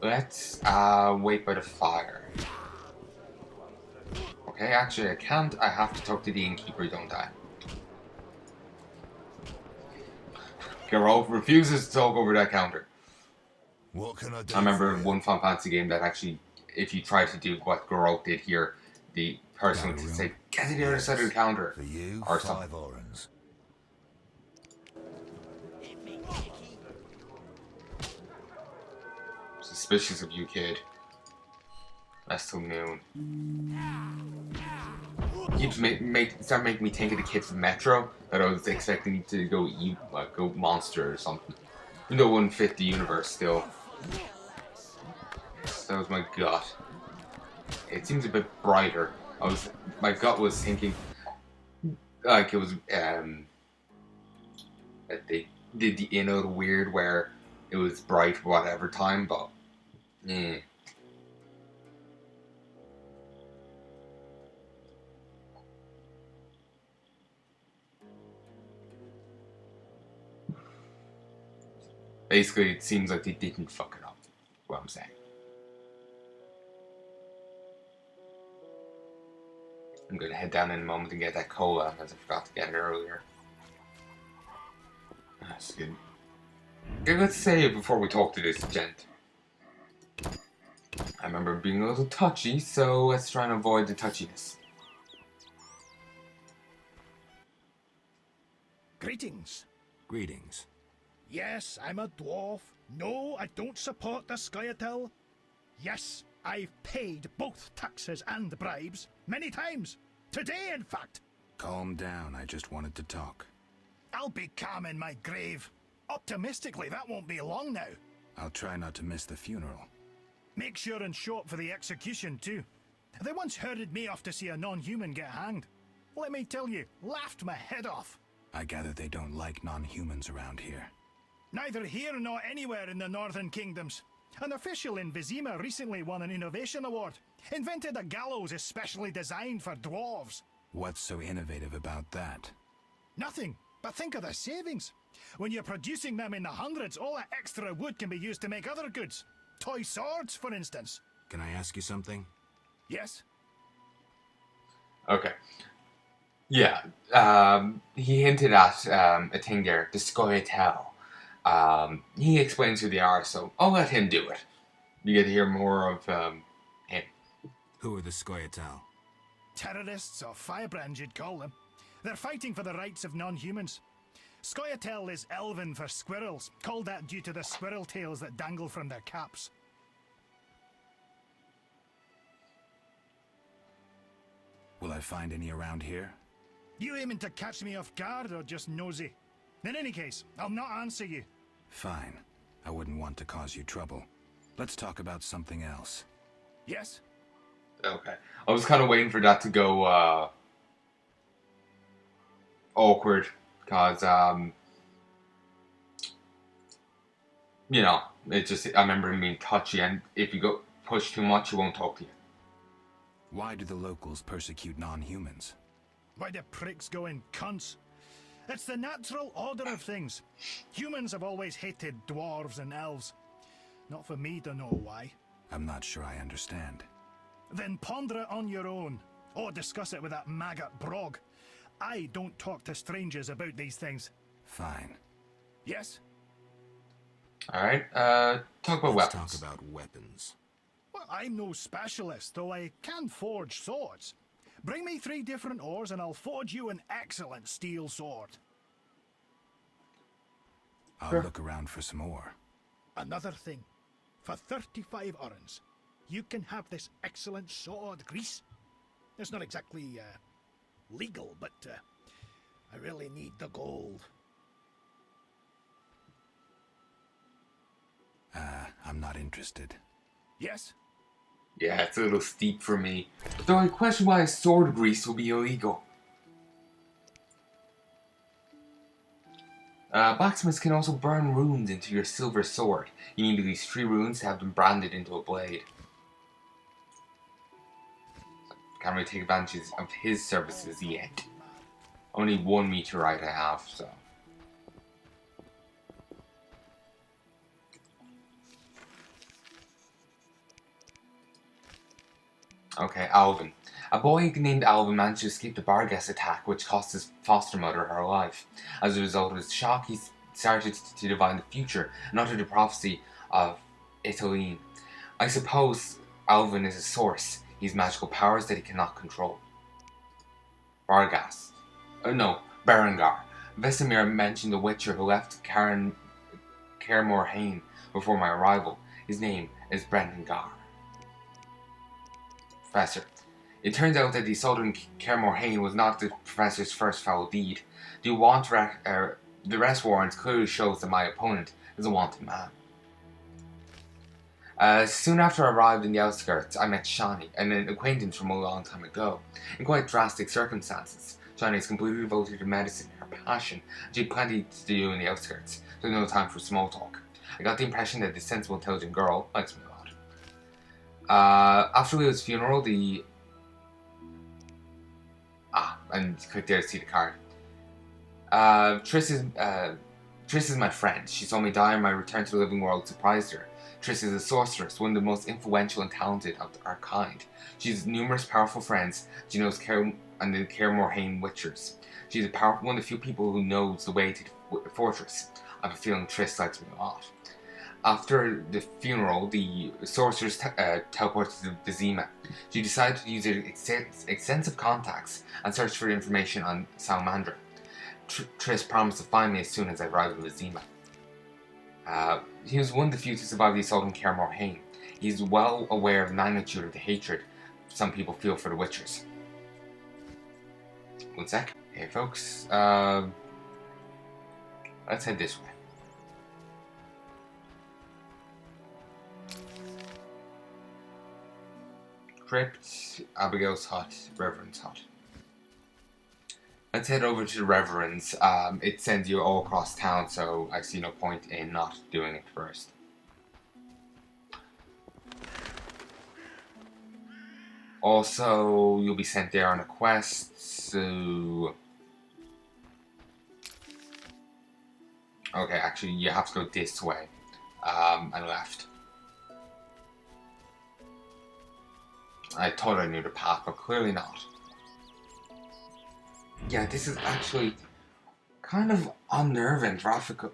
Let's wait by the fire. Okay, actually I can't. I have to talk to the innkeeper, don't I? Geralt refuses to talk over that counter. What can I do I remember for you? one Final Fantasy game that actually, if you try to do what Geralt did here, the person Got a would room? say, "Get to the other side of the counter," For you, or something. 5 orens. Suspicious of you, kid. That's till noon. Keeps start making me think of the kid from Metro that I was expecting to go eat like goat monster or something. Even though it wouldn't fit the universe still. That was my gut. It seems a bit brighter. My gut was thinking like it was that they did the the weird where it was bright whatever time, but basically it seems like they didn't fuck it up. What I'm saying. I'm gonna head down in a moment and get that cola as I forgot to get it earlier. That's good. Okay, let's save before we talk to this gent. I remember being a little touchy, so let's try and avoid the touchiness. Greetings. Greetings. Yes, I'm a dwarf. No, I don't support the Scoia'tael. Yes, I've paid both taxes and bribes many times. Today, in fact. Calm down, I just wanted to talk. I'll be calm in my grave. Optimistically, that won't be long now. I'll try not to miss the funeral. Make sure and show up for the execution, too. They once herded me off to see a non-human get hanged. Let me tell you, laughed my head off. I gather they don't like non-humans around here. Neither here nor anywhere in the Northern Kingdoms. An official in Vizima recently won an innovation award. Invented a gallows especially designed for dwarves. What's so innovative about that? Nothing, but think of the savings. When you're producing them in the hundreds, all that extra wood can be used to make other goods. Toy swords, for instance. Can I ask you something? Yes? Okay. Yeah, he hinted at a thing there, the Scoia'tael. He explains who they are, so I'll let him do it. You get to hear more of him. Who are the Scoia'tael? Terrorists or firebrands, you'd call them. They're fighting for the rights of non-humans. Scoia'tael is Elven for squirrels, called that due to the squirrel tails that dangle from their caps. Will I find any around here? You aiming to catch me off guard or just nosy? In any case, I'll not answer you. Fine. I wouldn't want to cause you trouble. Let's talk about something else. Yes? Okay. I was kind of waiting for that to go awkward, because, you know, it just, I remember him being touchy, and if you go push too much, he won't talk to you. Why do the locals persecute non-humans? Why do pricks go in cunts? It's the natural order of things. Humans have always hated dwarves and elves. Not for me to know why. I'm not sure I understand. Then ponder it on your own. Or discuss it with that maggot Brog. I don't talk to strangers about these things. Fine. Yes? Alright, talk about Let's weapons. talk about weapons. Well, I'm no specialist, though I can forge swords. Bring me 3 different ores and I'll forge you an excellent steel sword. I'll look around for some more. Another thing. For 35 orens, you can have this excellent sword, Grease. It's not exactly, legal, but, I really need the gold. I'm not interested. Yes? Yeah, it's a little steep for me. Though I question why sword grease will be illegal. Blacksmiths can also burn runes into your silver sword. You need at least 3 runes to have them branded into a blade. Can't really take advantage of his services yet. Only 1 meteorite I have, so. Okay, Alvin. A boy named Alvin managed to escape the Barghest attack, which cost his foster mother her life. As a result of his shock, he started to divine the future and utter the prophecy of Italine. I suppose Alvin is a source. He has magical powers that he cannot control. Barghest. No, Berengar. Vesemir mentioned the Witcher who left Kaer Morhaine before my arrival. His name is Brendan Gar. Professor. It turns out that the assault on Kaer Morhaine was not the Professor's first foul deed. The arrest warrant clearly shows that my opponent is a wanted man. Soon after I arrived in the outskirts, I met Shani, an acquaintance from a long time ago. In quite drastic circumstances. Shani is completely devoted to medicine, her passion, and she had plenty to do in the outskirts, so no time for small talk. I got the impression that this sensible, intelligent girl likes me a lot. After Leo's funeral, and click there to see the card. Triss is my friend. She saw me die and my return to the living world surprised her. Triss is a sorceress, one of the most influential and talented of our kind. She has numerous powerful friends. She knows the Kaer Morhaine Witchers. She's one of the few people who knows the way to the fortress. I have a feeling Triss likes me a lot. After the funeral, the sorceress teleported to Vizima. She decided to use her extensive contacts and search for information on Salamandra. Triss promised to find me as soon as I arrived in Vizima. He was one of the few to survive the assault on Kaer Morhaine. He's well aware of the magnitude of the hatred some people feel for the Witchers. One sec. Hey folks, let's head this way. Crypt, Abigail's hut, Reverend's hut. Let's head over to the Reverend's. It sends you all across town, so I see no point in not doing it first. Also, you'll be sent there on a quest, so... Okay, actually, you have to go this way, and left. I thought I knew the path, but clearly not. Yeah, this is actually kind of unnerving graphically.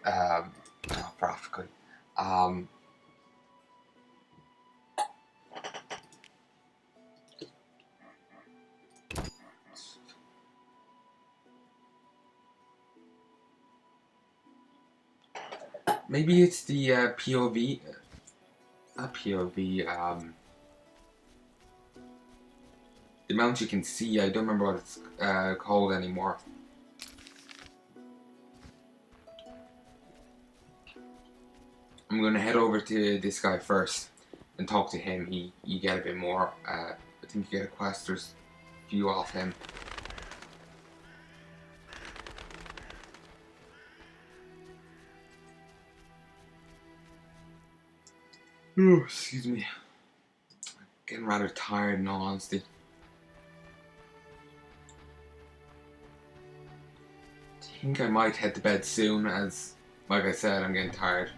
Maybe it's the POV. Not POV. The amount you can see, I don't remember what it's called anymore. I'm gonna head over to this guy first and talk to him. You get a bit more. I think you get a quest. There's a few off him. Oh, excuse me. Getting rather tired in all honesty. I think I might head to bed soon, as, like I said, I'm getting tired.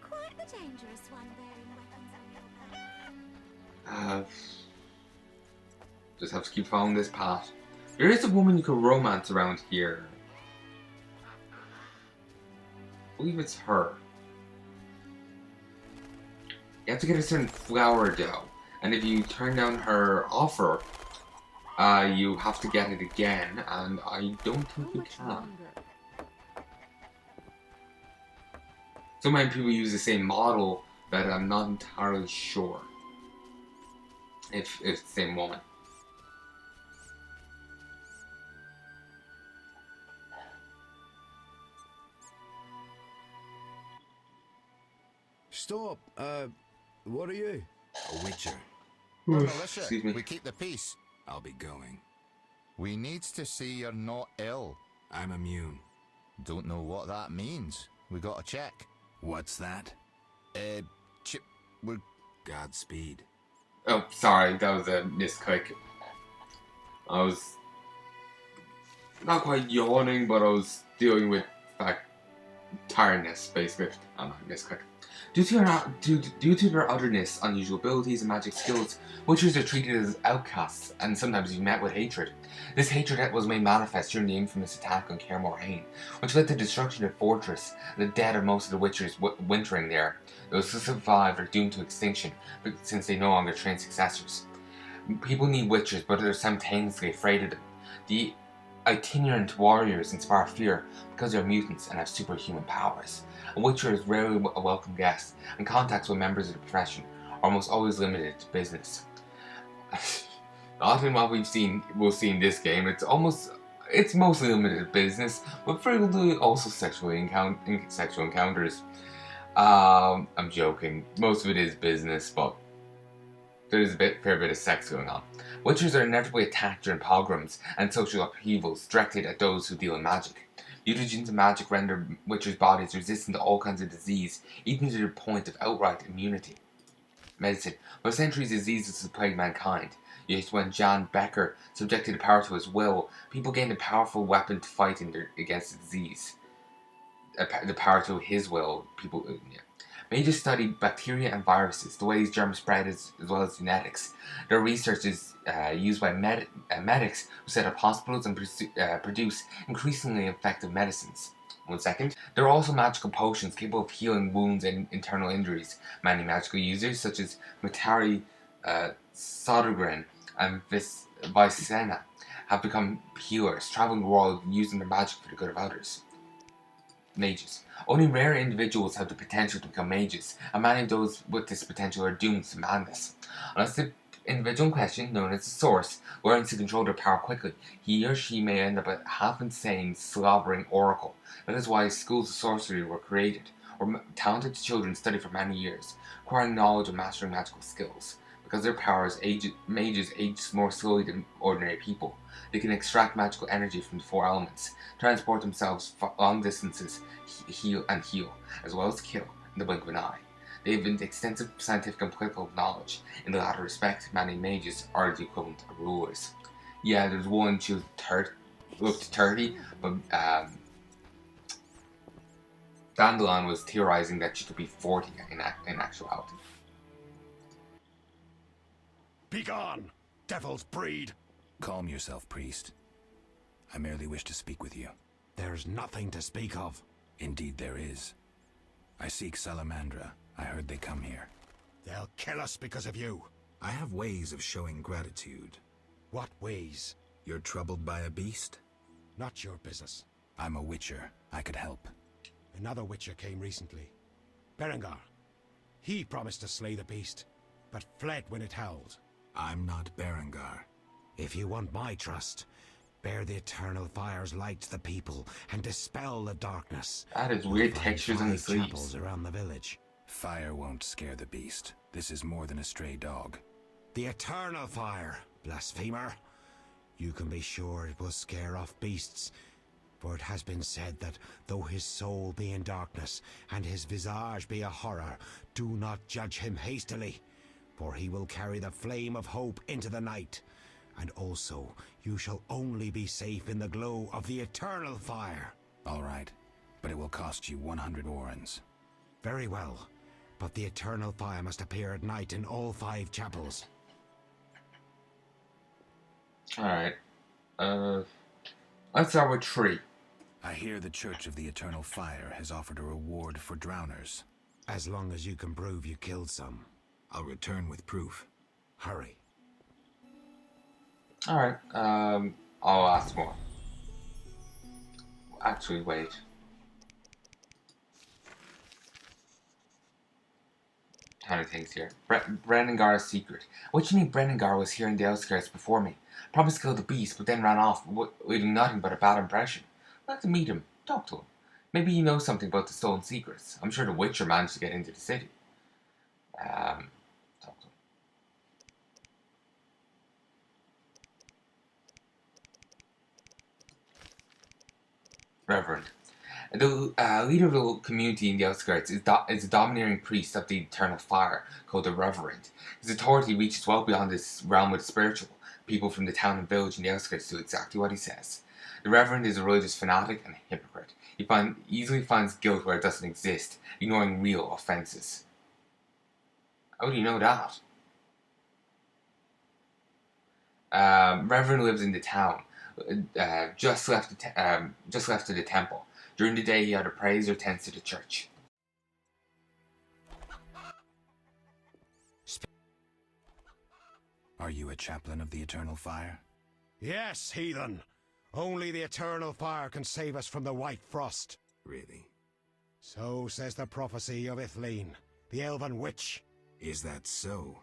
Quite the dangerous one bearing weapons on your back. Just have to keep following this path. There is a woman you can romance around here. I believe it's her. You have to get a certain flower dough, and if you turn down her offer, you have to get it again, and I don't think you can. So many people use the same model that I'm not entirely sure if it's the same woman. Stop. What are you? A witcher. We're militia. Excuse me. We keep the peace. I'll be going. We need to see you're not ill. I'm immune. Don't know what that means. We gotta check. What's that? We're... Godspeed. Oh, sorry, that was a misclick. I was not quite yawning, but I was dealing with the fact tiredness, basically. Oh no, I misclicked. Due to their otherness, unusual abilities, and magic skills, witchers are treated as outcasts and sometimes even met with hatred. This hatred was made manifest during the infamous attack on Kaer Morhaine, which led to the destruction of the fortress and the death of most of the witchers wintering there. Those who survived are doomed to extinction since they no longer train successors. People need witchers, but they're simultaneously afraid of them. The itinerant warriors inspire fear because they're mutants and have superhuman powers. A witcher is rarely a welcome guest, and contacts with members of the profession are almost always limited to business. Not in what we'll see in this game. It's mostly limited to business, but frequently also sexual encounters. I'm joking. Most of it is business, but there's fair bit of sex going on. Witchers are inevitably attacked during pogroms and social upheavals directed at those who deal in magic. Mutagens of magic render witchers' bodies resistant to all kinds of disease, even to the point of outright immunity. Medicine. For centuries, diseases have plagued mankind. Yet when Jan Becker subjected the power to his will, people gained a powerful weapon to fight against the disease. The power to his will, people. Mages study bacteria and viruses, the ways germs spread as well as genetics. Their research is used by medics who set up hospitals and produce increasingly effective medicines. 1 second. There are also magical potions capable of healing wounds and internal injuries. Many magical users, such as Matari Sodergren and Vicena, have become healers, traveling the world using their magic for the good of others. Mages. Only rare individuals have the potential to become mages, and many of those with this potential are doomed to madness. Unless the individual in question, known as the Source, learns to control their power quickly, he or she may end up a half-insane, slobbering oracle. That is why schools of sorcery were created, where talented children study for many years, acquiring knowledge and mastering magical skills. Because their powers, mages age more slowly than ordinary people. They can extract magical energy from the 4 elements, transport themselves long distances, heal, as well as kill, in the blink of an eye. They have extensive scientific and political knowledge. In the latter respect, many mages are the equivalent of rulers. Yeah, there's one, she looked 30, but Dandelion was theorizing that she could be 40 in actuality. Begone, devil's breed! Calm yourself, priest. I merely wish to speak with you. There's nothing to speak of. Indeed there is. I seek Salamandra. I heard they come here. They'll kill us because of you. I have ways of showing gratitude. What ways? You're troubled by a beast? Not your business. I'm a witcher. I could help. Another witcher came recently. Berengar. He promised to slay the beast, but fled when it howled. I'm not Berengar. If you want my trust, bear the eternal fire's light to the people and dispel the darkness. That is weird textures on the sleeves. Chapels around the village. Fire won't scare the beast. This is more than a stray dog. The eternal fire, blasphemer. You can be sure it will scare off beasts, for it has been said that though his soul be in darkness and his visage be a horror, do not judge him hastily, for he will carry the flame of hope into the night. And also, you shall only be safe in the glow of the eternal fire. All right, but it will cost you 100 orens. Very well, but the eternal fire must appear at night in all 5 chapels. Alright. Let's start with Tree. I hear the Church of the Eternal Fire has offered a reward for drowners. As long as you can prove you killed some. I'll return with proof. Hurry. Alright, I'll ask more. Actually, wait. Kind of things here. Brenningar's secret. What you mean Brenningar was here in the outskirts before me? Promised to kill the beast, but then ran off, leaving nothing but a bad impression. I'd like to meet him, talk to him. Maybe he knows something about the stolen secrets. I'm sure the Witcher managed to get into the city. Talk to him. Reverend. The leader of the community in the outskirts is a domineering priest of the eternal fire called the Reverend. His authority reaches well beyond this realm of the spiritual. People from the town and village in the outskirts do exactly what he says. The Reverend is a religious fanatic and a hypocrite. easily finds guilt where it doesn't exist, ignoring real offenses. How do you know that? Reverend lives in the town. Just left to the temple. During the day, he either prays or tends to the church. Are you a chaplain of the Eternal Fire? Yes, heathen. Only the Eternal Fire can save us from the White Frost. Really? So says the prophecy of Ithleen, the elven witch. Is that so?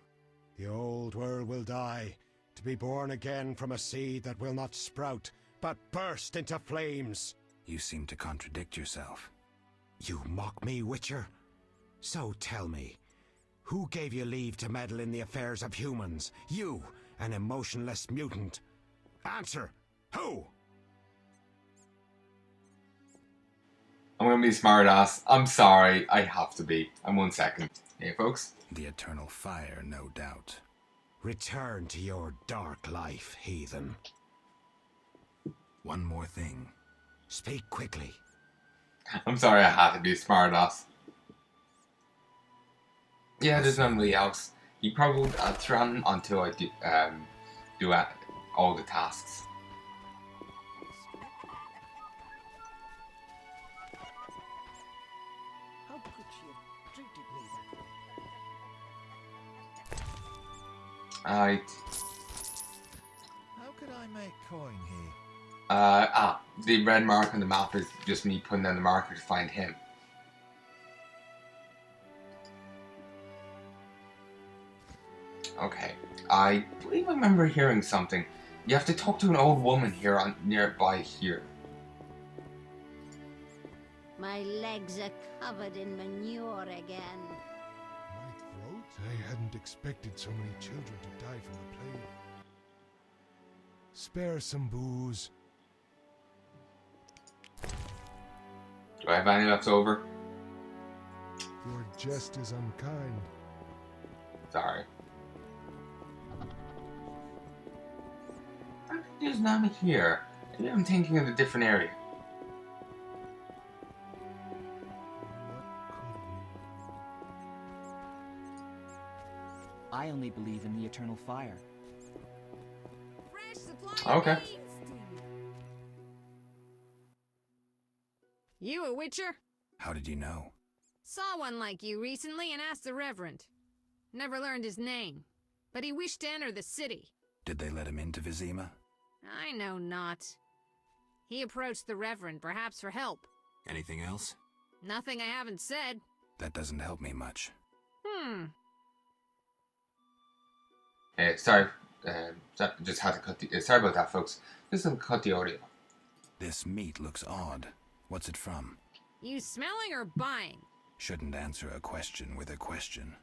The old world will die, to be born again from a seed that will not sprout, but burst into flames. You seem to contradict yourself. You mock me, Witcher? So tell me, who gave you leave to meddle in the affairs of humans? You, an emotionless mutant. Answer, who? I'm gonna be smart ass. I'm sorry, I have to be. I'm 1 second. Hey folks. The Eternal Fire, no doubt. Return to your dark life, heathen. One more thing. Speak quickly. I'm sorry I had to be a smart ass. Yeah, there's nobody else. You probably run until I do all the tasks. How could she have treated me that way? Alright. How could I make coin here? The red mark on the map is just me putting down the marker to find him. Okay, I believe I remember hearing something. You have to talk to an old woman here nearby here. My legs are covered in manure again. My throat? I hadn't expected so many children to die from the plague. Spare some booze. Do I have any left over? You're just as unkind. Sorry. There's none here. Maybe I'm thinking of a different area. I only believe in the Eternal Fire. Fresh supply of Okay. beans. You a witcher? How did you know? Saw one like you recently and asked the Reverend. Never learned his name, but he wished to enter the city. Did they let him into Vizima? I know not. He approached the Reverend, perhaps for help. Anything else? Nothing I haven't said. That doesn't help me much. Sorry. Just had to cut the. Sorry about that, folks. Just had to cut the audio. This meat looks odd. What's it from? You smelling or buying? Shouldn't answer a question with a question.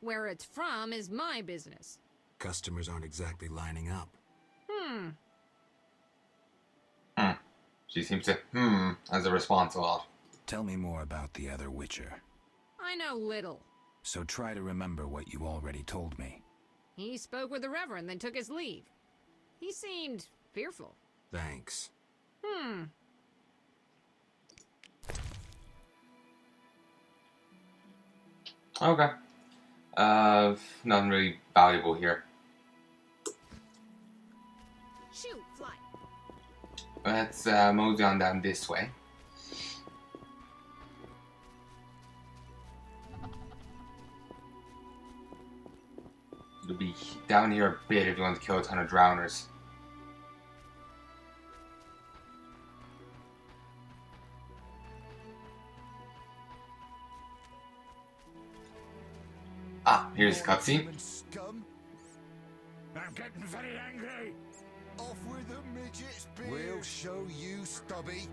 Where it's from is my business. Customers aren't exactly lining up. She seems to as a response a lot. Tell me more about the other Witcher. I know little. So try to remember what you already told me. He spoke with the Reverend, then took his leave. He seemed fearful. Thanks. Okay. Nothing really valuable here. Shoot, fly. Let's mosey on down this way. It'll be down here a bit if you want to kill a ton of drowners. Ah, here's the cutscene. Human scum. I'm getting very angry. Off with the midget's beard. We'll show you, Stubby.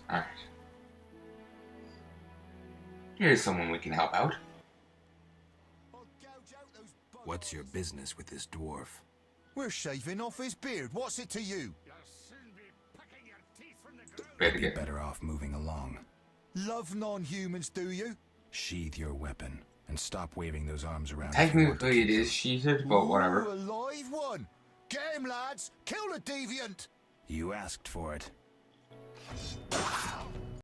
Alright. Here's someone we can help out. I'll gouge out those buggers. What's your business with this dwarf? We're shaving off his beard. What's it to you? Better Be get better off moving along. Love non-humans, do you? Sheathe your weapon and stop waving those arms around. if you want to Technically, it keep is sheatheded, but whatever. Ooh, a live one. Get him, lads! Kill the deviant! You asked for it.